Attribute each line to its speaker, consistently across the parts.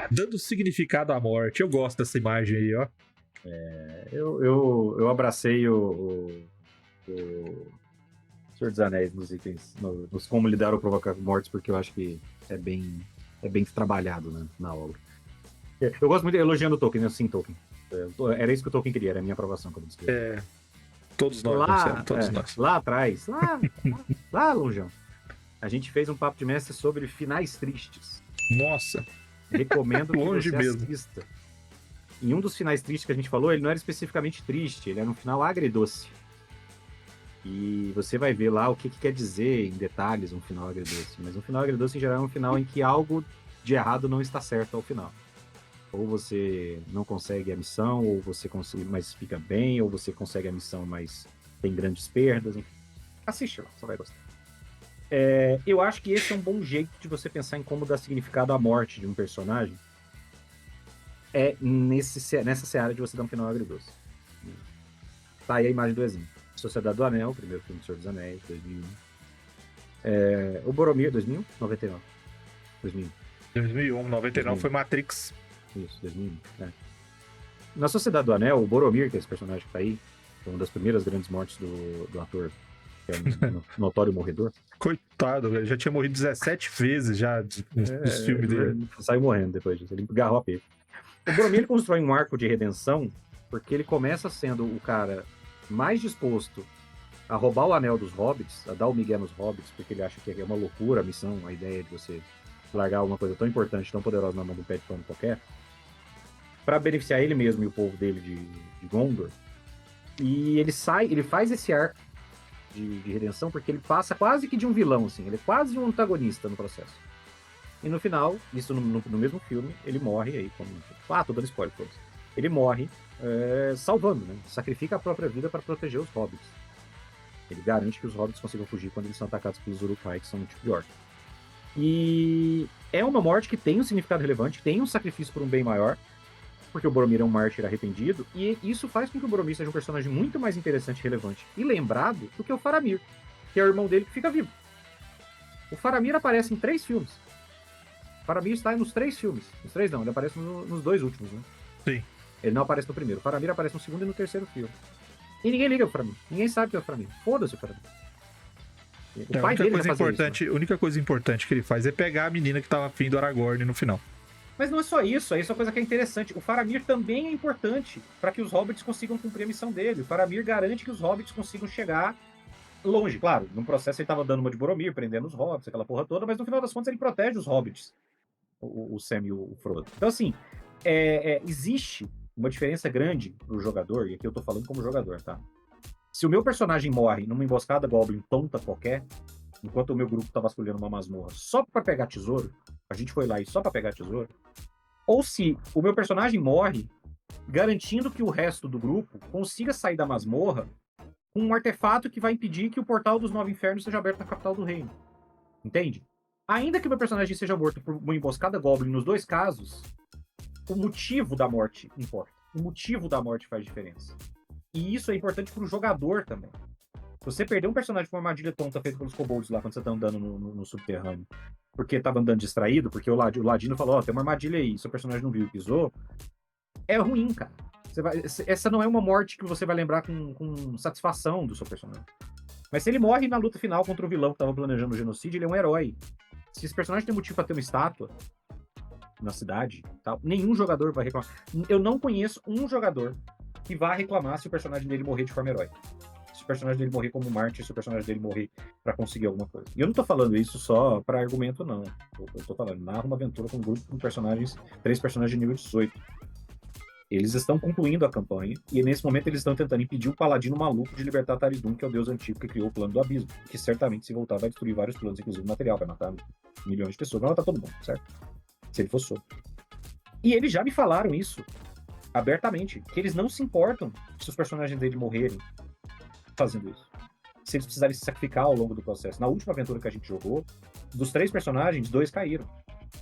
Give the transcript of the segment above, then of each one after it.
Speaker 1: Dando significado à morte. Eu gosto dessa imagem aí, ó.
Speaker 2: Eu abracei o Senhor dos Anéis nos itens, nos como lidar ou provocar mortes, porque eu acho que é bem trabalhado, né, na obra. Eu gosto muito elogiando o Tolkien, né? Sim, Tolkien. Era isso que o Tolkien queria, era a minha aprovação quando escreveu.
Speaker 1: Todos nós, Marcelo, todos nós.
Speaker 2: Lá atrás, lá longeão, a gente fez um papo de mestre sobre finais tristes.
Speaker 1: Nossa.
Speaker 2: Recomendo que
Speaker 1: Longe
Speaker 2: você
Speaker 1: mesmo.
Speaker 2: assista. Em um dos finais tristes que a gente falou, ele não era especificamente triste, ele era um final agridoce. E você vai ver lá o que quer dizer em detalhes um final agridoce. Mas um final agridoce, em geral, é um final em que algo de errado não está certo ao final. Ou você não consegue a missão, ou você consegue, mas fica bem, ou você consegue a missão, mas tem grandes perdas. Assiste lá, você vai gostar. Eu acho que esse é um bom jeito de você pensar em como dar significado à morte de um personagem. Nessa seara de você dar um final agridoce. Tá aí a imagem do exemplo. Sociedade do Anel, primeiro filme do Senhor dos Anéis, 2001. O Boromir, 2001? 99. 2001.
Speaker 1: 2001, 99 foi Matrix.
Speaker 2: Isso, 2001. Na Sociedade do Anel, o Boromir, que é esse personagem que tá aí, foi uma das primeiras grandes mortes do ator, que é um notório morredor.
Speaker 1: Coitado, velho. Já tinha morrido 17 vezes já nos filmes dele.
Speaker 2: Saiu morrendo depois disso, ele agarrou a peito. O Boromir ele constrói um arco de redenção porque ele começa sendo o cara mais disposto a roubar o anel dos hobbits, a dar o migué nos hobbits, porque ele acha que é uma loucura a missão, a ideia de você largar uma coisa tão importante, tão poderosa na mão de um pé de pano qualquer, para beneficiar ele mesmo e o povo dele de Gondor. E ele faz esse arco de redenção porque ele passa quase que de um vilão, assim, ele é quase um antagonista no processo. E no final, isso no mesmo filme, ele morre aí, tô dando spoiler pra vocês. Ele morre salvando, né? Sacrifica a própria vida para proteger os hobbits. Ele garante que os hobbits consigam fugir quando eles são atacados pelos Uruk-hai, que são um tipo de orc. E é uma morte que tem um significado relevante, tem um sacrifício por um bem maior, porque o Boromir é um mártir arrependido, e isso faz com que o Boromir seja um personagem muito mais interessante, relevante e lembrado do que o Faramir, que é o irmão dele que fica vivo. O Faramir aparece em 3 filmes. O Faramir está nos 3 filmes. Nos 3 não, ele aparece nos 2 últimos, né?
Speaker 1: Sim.
Speaker 2: Ele não aparece no primeiro. O Faramir aparece no segundo e no terceiro filme. E ninguém liga pro Faramir. Ninguém sabe que é o Faramir. Foda-se o Faramir. O pai dele vai fazer isso, né?
Speaker 1: A única coisa importante que ele faz é pegar a menina que tava afim do Aragorn no final.
Speaker 2: Mas não é só isso, é uma coisa que é interessante. O Faramir também é importante para que os hobbits consigam cumprir a missão dele. O Faramir garante que os hobbits consigam chegar longe. Claro, no processo ele tava dando uma de Boromir, prendendo os hobbits, aquela porra toda, mas no final das contas ele protege os hobbits, o Sam e o Frodo. Então, assim, existe uma diferença grande pro jogador, e aqui eu tô falando como jogador, tá? Se o meu personagem morre numa emboscada goblin tonta qualquer, enquanto o meu grupo tá vasculhando uma masmorra só pra pegar tesouro, a gente foi lá e só pra pegar tesouro, ou se o meu personagem morre garantindo que o resto do grupo consiga sair da masmorra com um artefato que vai impedir que o portal dos 9 infernos seja aberto na capital do reino. Entende? Ainda que o meu personagem seja morto por uma emboscada goblin nos 2 casos, o motivo da morte importa. O motivo da morte faz diferença. E isso é importante pro jogador também. Você perder um personagem com uma armadilha tonta feita pelos kobolds lá quando você tá andando no subterrâneo, porque tava andando distraído, porque o Ladino falou, tem uma armadilha aí, seu personagem não viu e pisou, é ruim, cara. Essa não é uma morte que você vai lembrar com satisfação do seu personagem. Mas se ele morre na luta final contra o vilão que tava planejando o genocídio, ele é um herói. Se esse personagem tem motivo pra ter uma estátua na cidade, tal, nenhum jogador vai reclamar. Eu não conheço um jogador que vá reclamar se o personagem dele morrer de forma heróica. Se o personagem dele morrer como mártir, se o personagem dele morrer pra conseguir alguma coisa. E eu não tô falando isso só pra argumento, não. Eu tô falando, narra uma aventura com um grupo de personagens, 3 personagens de nível 18. Eles estão concluindo a campanha, e nesse momento eles estão tentando impedir o paladino maluco de libertar Taridun, que é o deus antigo que criou o plano do abismo, que certamente, se voltar, vai destruir vários planos, inclusive material, vai matar milhões de pessoas, vai matar todo mundo, certo? Se ele for solto. E eles já me falaram isso abertamente, que eles não se importam se os personagens dele morrerem fazendo isso. Se eles precisarem se sacrificar ao longo do processo. Na última aventura que a gente jogou, dos 3 personagens, 2 caíram.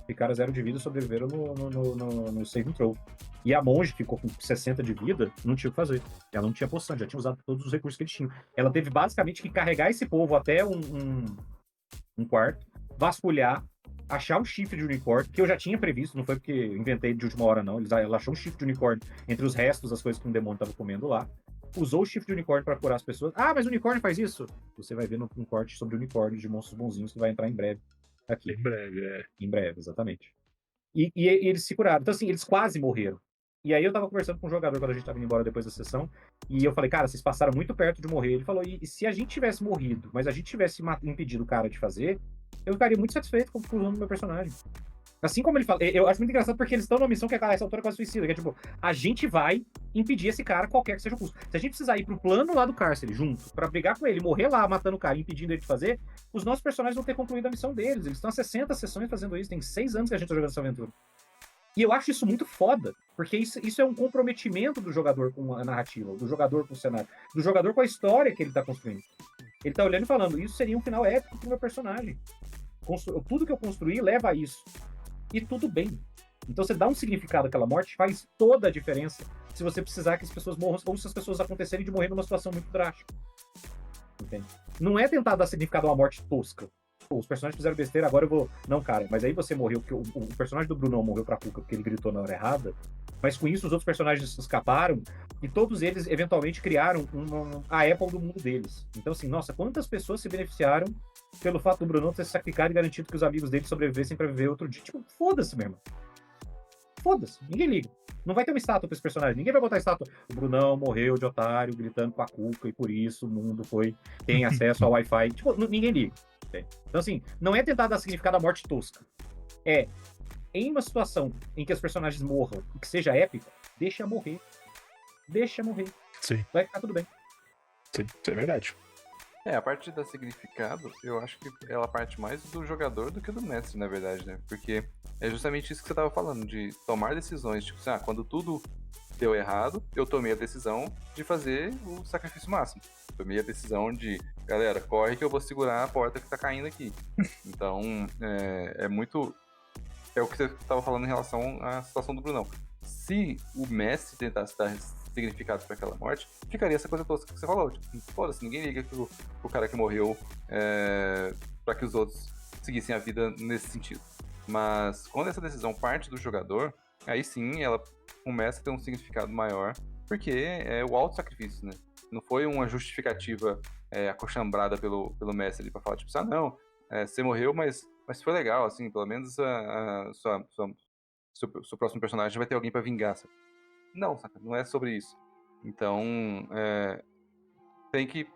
Speaker 2: Ficaram 0 de vida e sobreviveram no save and throw. E a monge ficou com 60 de vida, não tinha o que fazer. Ela não tinha poção, já tinha usado todos os recursos que eles tinham. Ela teve basicamente que carregar esse povo até um quarto, vasculhar, achar um chifre de unicórnio, que eu já tinha previsto, não foi porque eu inventei de última hora, não. Ela achou um chifre de unicórnio entre os restos das coisas que um demônio tava comendo lá. Usou o chifre de unicórnio pra curar as pessoas. Ah, mas o unicórnio faz isso? Você vai ver um corte sobre unicórnios de monstros bonzinhos que vai entrar em breve aqui.
Speaker 1: Em breve, é.
Speaker 2: Em breve, exatamente. E eles se curaram. Então, assim, eles quase morreram. E aí eu tava conversando com um jogador quando a gente tava indo embora depois da sessão, e eu falei, cara, vocês passaram muito perto de morrer. Ele falou, e se a gente tivesse morrido, mas a gente tivesse impedido o cara de fazer, eu ficaria muito satisfeito com o conclusão do meu personagem. Assim como ele fala, eu acho muito engraçado porque eles estão numa missão que a essa altura é quase suicida, que é tipo, a gente vai impedir esse cara qualquer que seja o custo. Se a gente precisar ir pro plano lá do cárcere junto, pra brigar com ele, morrer lá, matando o cara, impedindo ele de fazer, os nossos personagens vão ter concluído a missão deles. Eles estão há 60 sessões fazendo isso, tem 6 anos que a gente tá jogando essa aventura. E eu acho isso muito foda, porque isso é um comprometimento do jogador com a narrativa, do jogador com o cenário, do jogador com a história que ele tá construindo. Ele tá olhando e falando, isso seria um final épico pro meu personagem. Tudo que eu construí leva a isso. E tudo bem. Então você dá um significado àquela morte, faz toda a diferença se você precisar que as pessoas morram, ou se as pessoas acontecerem de morrer numa situação muito drástica. Entende? Não é tentar dar significado a uma morte tosca. Pô, os personagens fizeram besteira, agora eu vou... Não, cara, mas aí você morreu, porque o personagem do Brunão morreu pra Cuca porque ele gritou na hora errada, mas com isso os outros personagens escaparam e todos eles eventualmente criaram a Apple do mundo deles. Então assim, nossa, quantas pessoas se beneficiaram pelo fato do Brunão ter se sacrificado e garantido que os amigos dele sobrevivessem pra viver outro dia. Tipo, foda-se, meu irmão. Foda-se, ninguém liga. Não vai ter uma estátua pra esse personagem. Ninguém vai botar estátua. O Brunão morreu de otário, gritando com a Cuca, e por isso o mundo tem acesso ao Wi-Fi. Tipo, ninguém liga. Então, assim, não é tentar dar significado à morte tosca. É, em uma situação em que os personagens morram e que seja épica, deixa morrer. Deixa morrer.
Speaker 1: Sim.
Speaker 2: Vai ficar tudo bem.
Speaker 1: Sim, isso é verdade.
Speaker 3: A parte da significado, eu acho que ela parte mais do jogador do que do mestre, na verdade, né? Porque é justamente isso que você tava falando, de tomar decisões. Tipo assim, quando tudo deu errado, eu tomei a decisão de fazer o sacrifício máximo. Tomei a decisão de, galera, corre que eu vou segurar a porta que tá caindo aqui. Então, é muito... É o que você tava falando em relação à situação do Brunão. Se o mestre tentasse dar significado para aquela morte, ficaria essa coisa tosca que você falou. Tipo, foda-se, ninguém liga que o cara que morreu para que os outros seguissem a vida nesse sentido. Mas quando essa decisão parte do jogador, aí sim ela começa a ter um significado maior, porque é o auto-sacrifício, né? Não foi uma justificativa acochambrada pelo mestre ali pra falar, tipo, não, você morreu, mas foi legal, assim, pelo menos seu próximo personagem vai ter alguém pra vingar, sabe? Não, saca? Não é sobre isso. Então,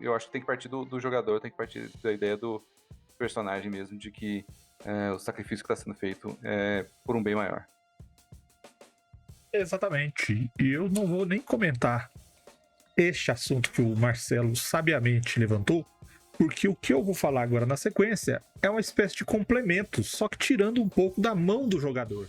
Speaker 3: eu acho que tem que partir do jogador, tem que partir da ideia do personagem mesmo, de que o sacrifício que está sendo feito é por um bem maior.
Speaker 1: Exatamente. E eu não vou nem comentar este assunto que o Marcelo sabiamente levantou, porque o que eu vou falar agora na sequência é uma espécie de complemento, só que tirando um pouco da mão do jogador.